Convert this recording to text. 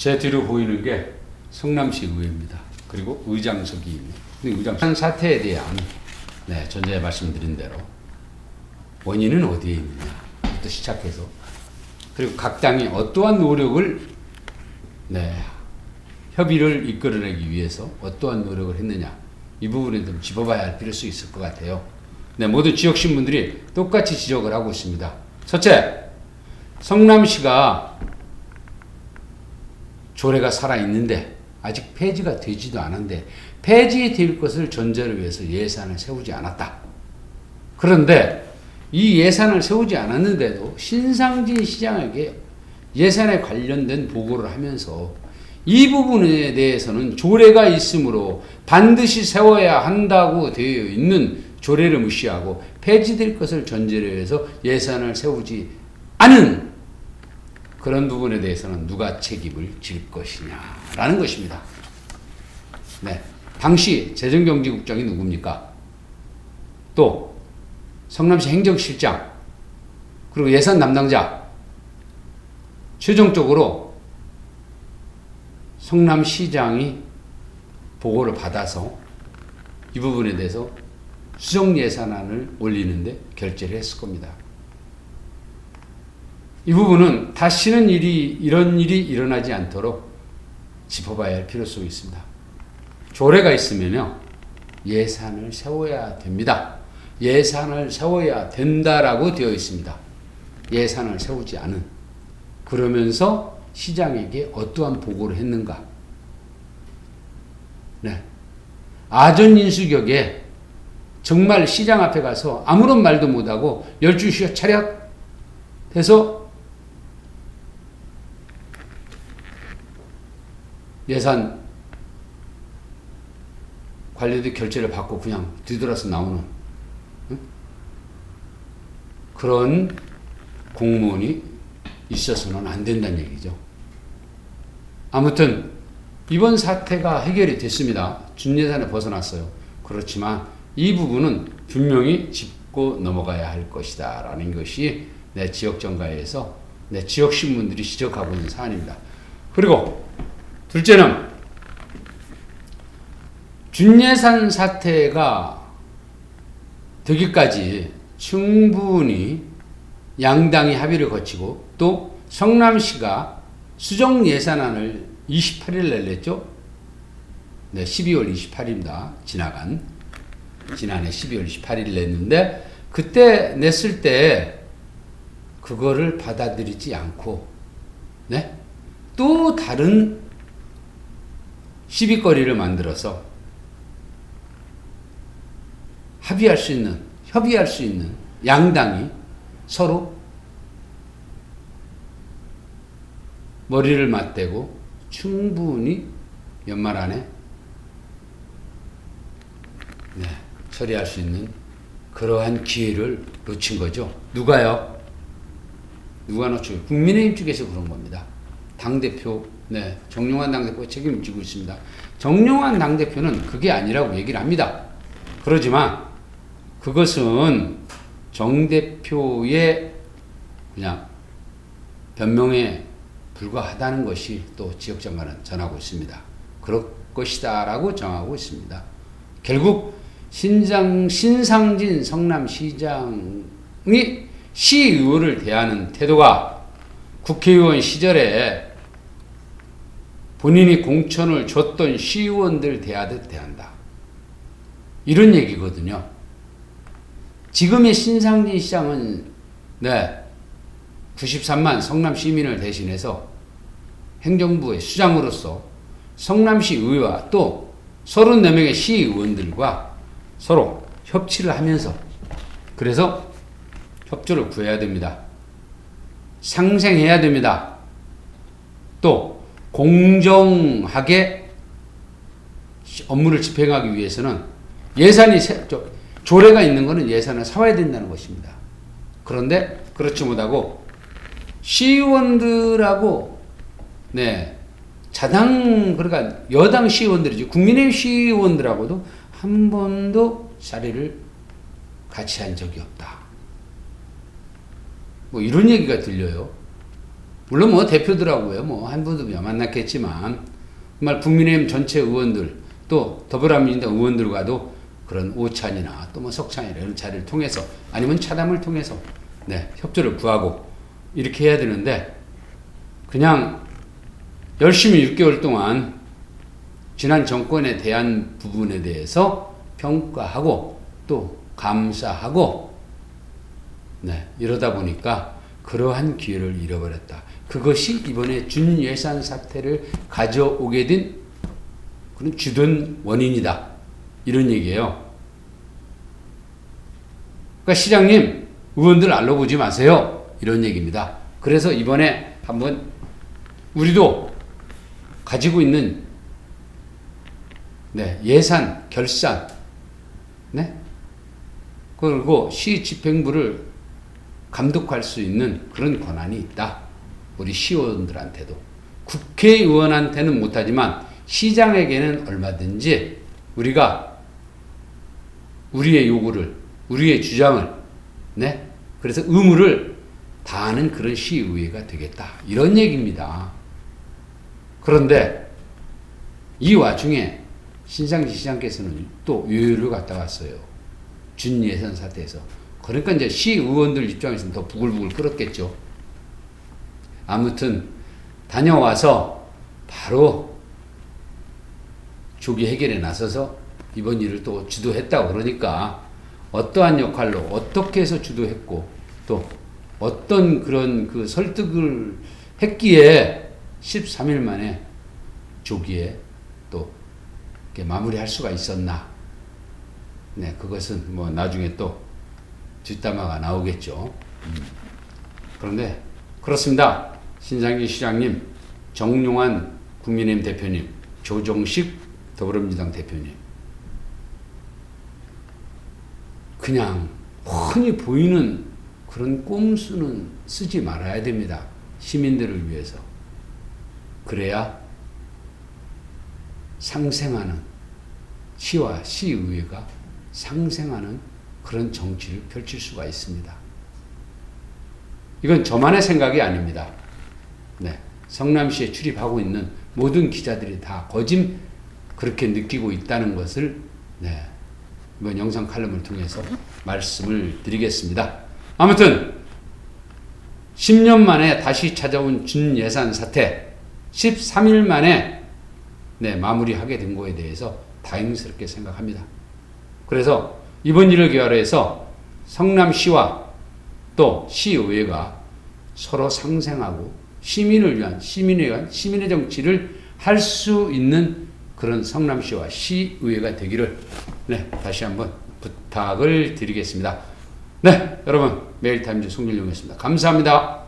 제 뒤로 보이는 게 성남시 의회입니다. 그리고 의장석이 있네요. 의장 사태에 대한 전에 말씀드린 대로 원인은 어디에 있느냐부터 시작해서 그리고 각 당이 어떠한 노력을 협의를 이끌어내기 위해서 어떠한 노력을 했느냐 이 부분에 좀 짚어봐야 할 필요성이 있을 것 같아요. 모든 지역신문들이 똑같이 지적을 하고 있습니다. 첫째, 성남시가 조례가 살아있는데 아직 폐지가 되지도 않은데 폐지될 것을 전제로 해서 예산을 세우지 않았다. 그런데 이 예산을 세우지 않았는데도 신상진 시장에게 예산에 관련된 보고를 하면서 이 부분에 대해서는 조례가 있으므로 반드시 세워야 한다고 되어 있는 조례를 무시하고 폐지될 것을 전제로 해서 예산을 세우지 않은 그런 부분에 대해서는 누가 책임을 질 것이냐라는 것입니다. 당시 재정경제국장이 누굽니까? 또 성남시 행정실장 그리고 예산 담당자 최종적으로 성남시장이 보고를 받아서 이 부분에 대해서 수정 예산안을 올리는데 결재를 했을 겁니다. 이 부분은 다시는 이런 일이 일어나지 않도록 짚어봐야 할 필요성이 있습니다. 조례가 있으면요, 예산을 세워야 됩니다. 예산을 세워야 된다라고 되어 있습니다. 예산을 세우지 않은. 그러면서 시장에게 어떠한 보고를 했는가? 아전인수격에 정말 시장 앞에 가서 아무런 말도 못하고 12시에 차렷 해서 예산 관리도 결제를 받고 그냥 뒤돌아서 나오는 그런 공무원이 있어서는 안 된다는 얘기죠. 아무튼 이번 사태가 해결이 됐습니다. 준예산에 벗어났어요. 그렇지만 이 부분은 분명히 짚고 넘어가야 할 것이다 라는 것이 지역정가에서 지역신문들이 지적하고 있는 사안입니다. 그리고 둘째는 준예산 사태가 되기까지 충분히 양당이 합의를 거치고 또 성남시가 수정 예산안을 28일 냈죠. 12월 28일입니다. 지난해 12월 28일 냈는데 그때 냈을 때 그거를 받아들이지 않고 또 다른 시비거리를 만들어서 협의할 수 있는 양당이 서로 머리를 맞대고 충분히 연말 안에 처리할 수 있는 그러한 기회를 놓친 거죠. 누가요? 누가 놓치고? 국민의힘 쪽에서 그런 겁니다. 당대표, 정용환 당대표가 책임을 지고 있습니다. 정용환 당대표는 그게 아니라고 얘기를 합니다. 그러지만 그것은 정 대표의 그냥 변명에 불과하다는 것이 또 지역정가는 전하고 있습니다. 그럴 것이다 라고 정하고 있습니다. 결국 신상진 성남시장이 시의원을 대하는 태도가 국회의원 시절에 본인이 공천을 줬던 시의원들 대하듯 대한다. 이런 얘기거든요. 지금의 신상진 시장은 93만 성남 시민을 대신해서 행정부의 수장으로서 성남시 의회와 또 34명의 시의원들과 서로 협치를 하면서 그래서 협조를 구해야 됩니다. 상생해야 됩니다. 또 공정하게 업무를 집행하기 위해서는 예산이 조례가 있는 것은 예산을 사와야 된다는 것입니다. 그런데 그렇지 못하고 시의원들하고 그러니까 여당 시의원들이죠. 국민의힘 시의원들하고도 한 번도 자리를 같이 한 적이 없다. 뭐 이런 얘기가 들려요. 물론 뭐 대표들하고요, 뭐 한 번도 만났겠지만, 정말 국민의힘 전체 의원들, 또 더불어민주당 의원들과도 그런 오찬이나 또 뭐 석찬이나 이런 자리를 통해서, 아니면 차담을 통해서, 네, 협조를 구하고, 이렇게 해야 되는데, 그냥 열심히 6개월 동안 지난 정권에 대한 부분에 대해서 평가하고, 또 감사하고, 네, 이러다 보니까 그러한 기회를 잃어버렸다. 그것이 이번에 준예산 사태를 가져오게 된 그런 주된 원인이다. 이런 얘기예요. 그러니까 시장님, 의원들 알아보지 마세요. 이런 얘기입니다. 그래서 이번에 한번 우리도 가지고 있는, 네, 예산, 결산, 네, 그리고 시 집행부를 감독할 수 있는 그런 권한이 있다. 우리 시의원들한테도. 국회의원한테는 못하지만 시장에게는 얼마든지 우리가 우리의 요구를, 우리의 주장을, 네, 그래서 의무를 다하는 그런 시의회가 되겠다. 이런 얘기입니다. 그런데 이 와중에 신상기 시장께서는 또 요요를 갔다 왔어요. 준예산 사태에서. 그러니까 이제 시의원들 입장에서는 더 부글부글 끓었겠죠. 아무튼 다녀와서 바로 조기 해결에 나서서 이번 일을 또 주도했다고 그러니까 어떠한 역할로 어떻게 해서 주도했고 또 어떤 그런 그 설득을 했기에 13일 만에 조기에 또 이렇게 마무리할 수가 있었나. 네, 그것은 뭐 나중에 또 뒷담화가 나오겠죠. 그런데 그렇습니다. 신상기 시장님, 정용환 국민의힘 대표님, 조정식 더불어민주당 대표님. 그냥 흔히 보이는 그런 꼼수는 쓰지 말아야 됩니다. 시민들을 위해서. 그래야 상생하는, 시와 시의회가 상생하는 그런 정치를 펼칠 수가 있습니다. 이건 저만의 생각이 아닙니다. 네, 성남시에 출입하고 있는 모든 기자들이 다 그렇게 느끼고 있다는 것을, 네, 이번 영상 칼럼을 통해서 말씀을 드리겠습니다. 아무튼 10년 만에 다시 찾아온 준예산 사태 13일 만에, 네, 마무리하게 된 거에 대해서 다행스럽게 생각합니다. 그래서 이번 일을 기하로 해서 성남시와 또 시의회가 서로 상생하고 시민을 위한, 시민의 정치를 할 수 있는 그런 성남시와 시의회가 되기를, 네, 다시 한번 부탁을 드리겠습니다. 네, 여러분, 매일타임즈 송길용이었습니다. 감사합니다.